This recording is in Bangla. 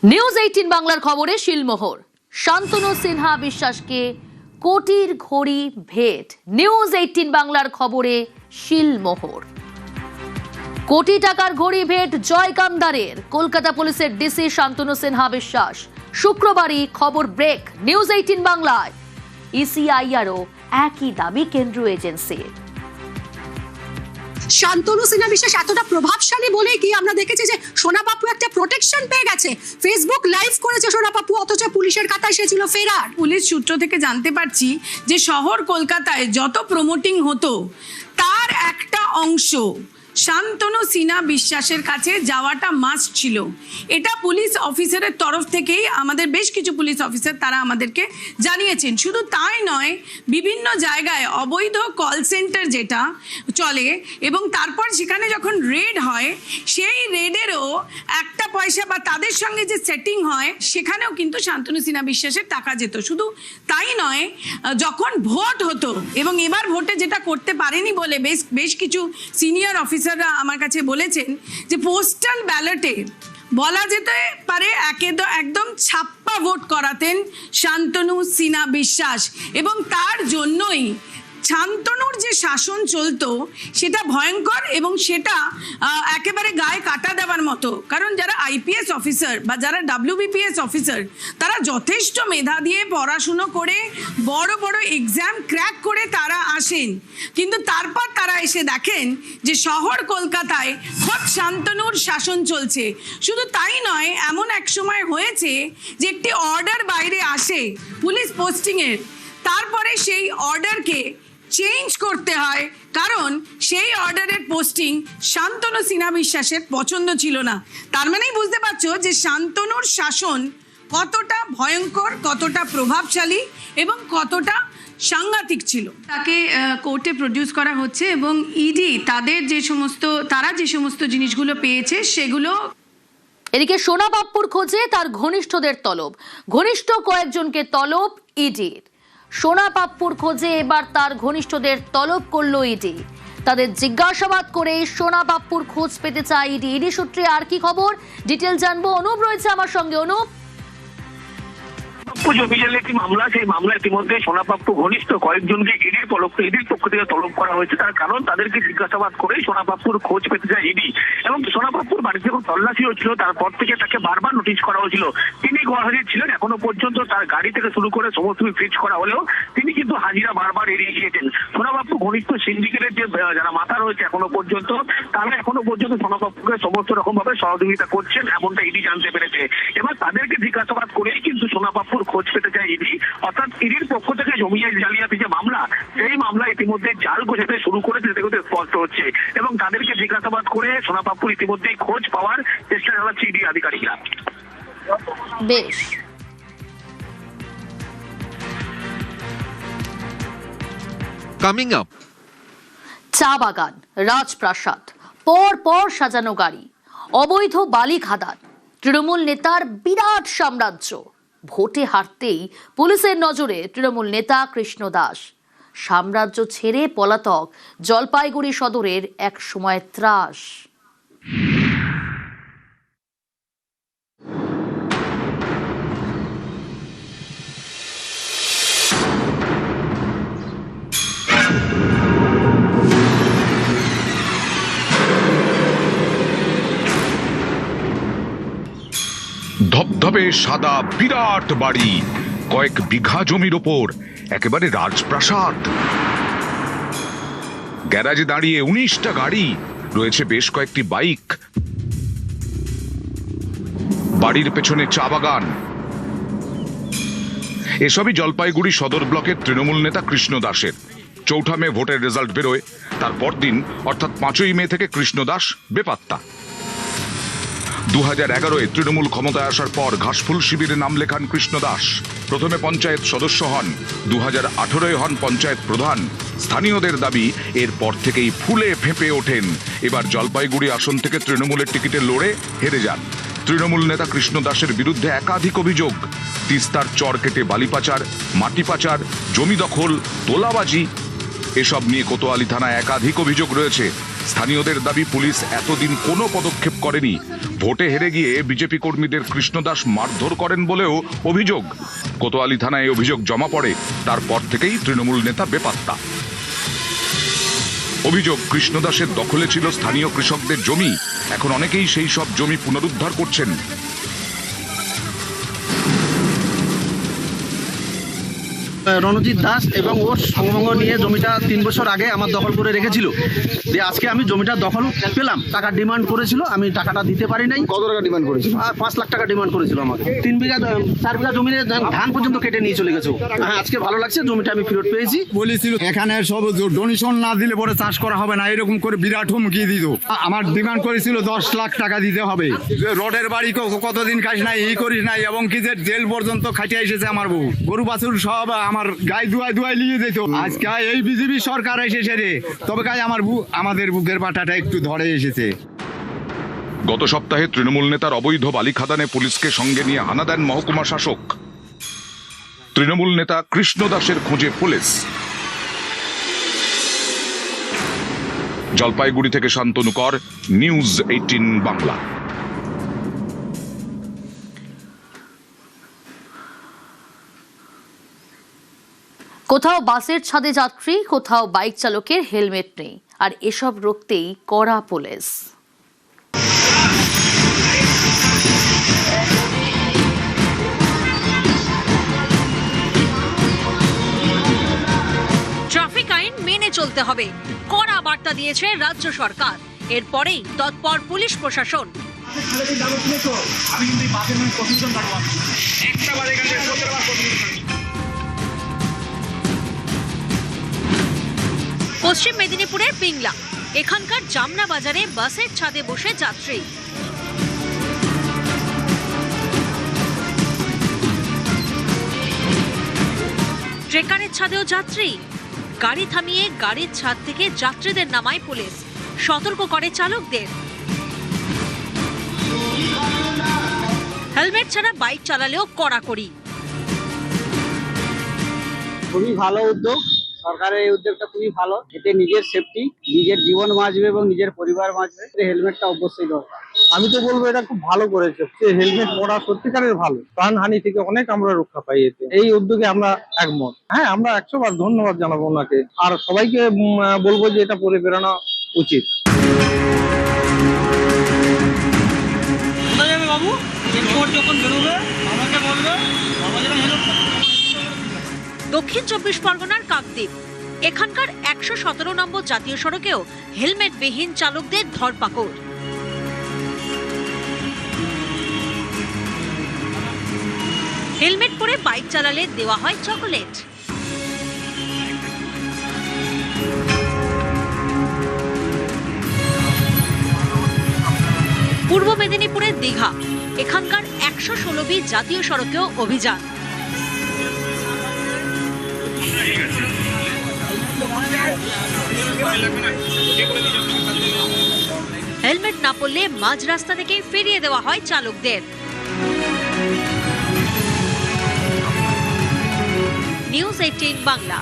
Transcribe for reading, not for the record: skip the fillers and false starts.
নিউজ 18 বাংলার খবরে শিলমোহর। শান্তনু সিনহা বিশ্বাসকে কোটির ঘড়ি ভেট। নিউজ 18 বাংলার খবরে শিলমোহর। কোটি টাকার ঘড়ি ভেট জয় কামদারের। কলকাতা পুলিশের ডিসি শান্তনু সিনহা বিশ্বাস। শুক্রবারই খবর ব্রেক নিউজ 18 বাংলায়। ইসিআইআরও একই দাবি কেন্দ্রীয় এজেন্সির। শান্তনু সিনহা বিশ্বাস এতটা প্রভাবশালী বলে কি আমরা দেখেছি যে সোনা পাপ্পু একটা প্রোটেকশন পেয়ে গেছে। ফেসবুক লাইভ করেছে সোনা পাপ্পু, অথচ পুলিশের খাতায় সে ছিল ফেরার। পুলিশ সূত্র থেকে জানতে পারছি যে শহর কলকাতায় যত প্রমোটিং হতো তার একটা অংশ শান্তনু সিনহা বিশ্বাসের কাছে যাওয়াটা মাস্ট ছিল। এটা পুলিশ অফিসারের তরফ থেকেই আমাদের বেশ কিছু পুলিশ অফিসার তারা আমাদেরকে জানিয়েছেন। শুধু তাই নয়, বিভিন্ন জায়গায় অবৈধ কল সেন্টার যেটা চলে এবং তারপর সেখানে যখন রেড হয় সেই রেডেরও একটা পয়সা বা তাদের সঙ্গে যে সেটিং হয় সেখানেও কিন্তু শান্তনু সিনহা বিশ্বাসের টাকা যেত। শুধু তাই নয়, যখন ভোট হতো এবং এবার ভোটে যেটা করতে পারেনি বলে বেশ কিছু সিনিয়র অফিসাররা আমার কাছে বলেছেন যে পোস্টাল ব্যালটে বলা যেতে পারে একদম ছাপ্পা ভোট করাতেন শান্তনু সিনহা বিশ্বাস এবং তার জন্যই শান্তনুর যে শাসন চলতো সেটা ভয়ঙ্কর এবং সেটা একেবারে গায়ে কাটা দেওয়ার মতো। কারণ যারা আইপিএস অফিসার বা যারা WBPS অফিসার তারা যথেষ্ট মেধা দিয়ে পড়াশুনো করে বড় বড় এক্সাম ক্র্যাক করে তারা আসেন, কিন্তু তারপর তারা এসে দেখেন যে শহর কলকাতায় খোদ শান্তনুর শাসন চলছে। শুধু তাই নয়, এমন এক সময় হয়েছে যে একটি অর্ডার বাইরে আসে পুলিশ পোস্টিংয়ের, তারপরে সেই অর্ডারকে চেঞ্জ করতে হয় কারণ সেই অর্ডারের পোস্টিং শান্তনু সিনহা বিশ্বাসের পছন্দ ছিল না। তার মানেই বুঝতে পারছো যে শান্তনুর শাসন কতটা ভয়ঙ্কর, কতটা প্রভাবশালী এবং কতটা সাংঘাতিক ছিল। তাকে কোর্টে প্রডিউস করা হচ্ছে এবং ইডি তারা যে সমস্ত জিনিসগুলো পেয়েছে সেগুলো। এদিকে সোনা পাপ্পুর খোঁজে তার ঘনিষ্ঠদের তলব। ঘনিষ্ঠ কয়েকজনকে তলব ইডির। সোনা পাপ্পুর খোঁজে এবার তার ঘনিষ্ঠদের তলব করলো ইডি। তাদের জিজ্ঞাসাবাদ করে সোনা পাপ্পুর খোঁজ পেতে চায় ইডি। ইডি সূত্রে আর কি খবর, ডিটেল জানবো। অনুপ রয়েছে আমার সঙ্গে। অনুপ, একটি মামলা, সেই মামলা ইতিমধ্যে সোনা পাপ্পু ঘনিষ্ঠ কয়েকজনকে ইডির পক্ষ থেকে তলব করা হয়েছে। তার কারণ তাদেরকে জিজ্ঞাসাবাদ করে সোনা পাপ্পুর খোঁজ পেতে চায় ইডি এবং সোনা পাপ্পুর বাড়িতে যখন তল্লাশি হচ্ছিল তারপর থেকে তাকে বারবার নোটিশ করা হয়েছিল। তিনি গরহাজির ছিলেন, এখনো পর্যন্ত তার গাড়ি থেকে শুরু করে সমস্ত ফ্রিজ করা হলেও তিনি কিন্তু হাজিরা বারবার এড়িয়ে গিয়েছেন। সোনা পাপ্পু ঘনিষ্ঠ সিন্ডিকেটের যে যারা মাথা রয়েছে এখনো পর্যন্ত তারা সোনা পাপ্পুকে সমস্ত রকম ভাবে সহযোগিতা করছেন, এমনটা ইডি জানতে পেরেছে। এবার তাদেরকে জিজ্ঞাসাবাদ করেই কিন্তু সোনা পাপ্পুর খোঁজ পেতে চায় ইডি। অর্থাৎ ইডির পক্ষ থেকে জমি জালিয়াতি যে মামলা, সেই মামলা ইতিমধ্যে জাল গোছাতে শুরু করেছে সেটা স্পষ্ট হচ্ছে এবং তাদেরকে জিজ্ঞাসাবাদ করে সোনা পাপ্পুর ইতিমধ্যেই খোঁজ পাওয়ার চেষ্টা চালাচ্ছে ইডি আধিকারিকরা। বেশ। Coming up, চা বাগান, রাজপ্রাসাদ, পর সাজানো গাড়ি, অবৈধ বালি খাদান, তৃণমূল নেতার বিরাট সাম্রাজ্য। ভোটে হারতেই পুলিশের নজরে তৃণমূল নেতা কৃষ্ণ দাস। সাম্রাজ্য ছেড়ে পলাতক জলপাইগুড়ি সদরের এক সময় ত্রাস। ধবধবে সাদা বিরাট বাড়ি, কয়েক বিঘা জমির ওপর একেবারে রাজপ্রাসাদ। গ্যারাজে দাঁড়িয়ে 19টা গাড়ি, রয়েছে বেশ কয়েকটি বাইক। বাড়ির পেছনে চা বাগান। এসবই জলপাইগুড়ি সদর ব্লকের তৃণমূল নেতা কৃষ্ণ দাসের। 4 মে ভোটের রেজাল্ট বেরোয়, তার পরদিন অর্থাৎ 5 মে থেকে কৃষ্ণ দাস বেপাত্তা। 2011-এ তৃণমূল ক্ষমতায় আসার পর ঘাসফুল শিবিরে নাম লেখান কৃষ্ণ দাস। প্রথমে পঞ্চায়েত সদস্য হন, 2018-এ হন পঞ্চায়েত প্রধান। স্থানীয়দের দাবি এরপর থেকেই ফুলে ফেঁপে ওঠেন। এবার জলপাইগুড়ি আসন থেকে তৃণমূলের টিকিটে লড়ে হেরে যান। তৃণমূল নেতা কৃষ্ণ দাসের বিরুদ্ধে একাধিক অভিযোগ। তিস্তার চর কেটে বালি পাচার, মাটি পাচার, জমি দখল, তোলাবাজি, এসব নিয়ে কোতোয়ালি থানায় একাধিক অভিযোগ রয়েছে। স্থানীয়দের দাবি পুলিশ এতদিন কোনো পদক্ষেপ করেনি। ভোটে হেরে গিয়ে বিজেপি কর্মীদের কৃষ্ণদাস মারধর করেন বলেও অভিযোগ। কোতোয়ালি থানায় অভিযোগ জমা পড়ে, তারপর থেকেই তৃণমূল নেতা বেপাত্তা। অভিযোগ, কৃষ্ণদাসের দখলে ছিল স্থানীয় কৃষকদের জমি। এখন অনেকেই সেই সব জমি পুনরুদ্ধার করছেন। রণজিৎ দাস এবং ওর সঙ্গ নিয়ে জমিটা 3 বছর আগে আমার দখল করে রেখেছিল। দিয়ে আজকে আমি জমিটা দখল পেলাম, টাকা ডিমান্ড করেছিল, আমি টাকাটা দিতে পারি নাই। কত টাকা ডিমান্ড করেছিল? 5 লাখ টাকা ডিমান্ড করেছিল আমাকে। 4 বিঘা জমির ধান পর্যন্ত কেটে নিয়ে চলে গেছে। হ্যাঁ, আজকে ভালো লাগছে, জমিটা আমি ফেরত পেয়েছি। বলেছিল এখানে সব ডোনেশন না দিলে পরে চাষ করা হবে না, এরকম করে বিরাট হুমকি দিত। আমার ডিমান্ড করেছিল 10 লাখ টাকা দিতে হবে। রোডের বাড়ি কতদিন খাইস নাই, এই করিস নাই, এবং কি যে জেল পর্যন্ত খাইতে এসেছে আমার বউ। গরু বাছুর সব আমার গায়ে ধুয়াই নিয়ে যেত। আজকে এই বিজেপি সরকার এসেছে রে, তবে কাজ আমাদের বুকের পাটাটা একটু ধরে এসেছে। গত সপ্তাহে তৃণমূল নেতার অবৈধ বালি খাদানে পুলিশকে সঙ্গে নিয়ে হানা দেন মহকুমা শাসক। তৃণমূল নেতা কৃষ্ণ দাসের খোঁজে পুলিশ। জলপাইগুড়ি থেকে শান্তনু কর, নিউজ 18 বাংলা। কোথাও বাসের ছাদে যাত্রী, কোথাও বাইক চালকের হেলমেট নেই, আর এসব রুখতেই কড়া পুলিশ। ট্রাফিক আইন মেনে চলতে হবে, কড়া বার্তা দিয়েছে রাজ্য সরকার। এরপরেই তৎপর পুলিশ প্রশাসন। পশ্চিম মেদিনীপুরের পিংলা, এখানকার জামনা বাজারে বাসের ছাদে বসে যাত্রী। ট্রেকারের ছাদেও যাত্রী। গাড়ি থামিয়ে গাড়ির ছাদ থেকে যাত্রীদের নামায় পুলিশ, সতর্ক করে চালকদের। হেলমেট ছাড়া বাইক চালালেও কড়াকড়ি। খুবই ভালো উদ্যোগ, সরকারের এই উদ্যোগটা খুবই ভালো। এতে নিজের সেফটি, নিজের জীবন বাঁচবে এবং নিজের পরিবার বাঁচবে। হেলমেটটা অবশ্যই দরকার। আমি তো বলবো এটা খুব ভালো করেছে, হেলমেট পরা সত্যিকারের ভালো। প্রাণহানি থেকে অনেক আমরা রক্ষা পাই এতে। এই উদ্যোগে আমরা একমত। হ্যাঁ, আমরা 100 বার ধন্যবাদ জানাবো ওনাকে, আর সবাইকে বলবো যে এটা পরে বেরোনো উচিত। বাবু যখন বেরোবে আমাকে বলবে। দক্ষিণ 24 পরগনার কাকদ্বীপ, এখানকার 117 নম্বর জাতীয় সড়কেও হেলমেটবিহীন চালকদের ধরপাকড়। হেলমেট পরে বাইক চালালে দেওয়া হয় চকোলেট। পূর্ব মেদিনীপুরের দীঘা, এখানকার 116B জাতীয় সড়কেও অভিযান। হেলমেট না পরলে মাঝ রাস্তা থেকে ফিরিয়ে দেওয়া হয় চালকদের। নিউজ 18 বাংলা।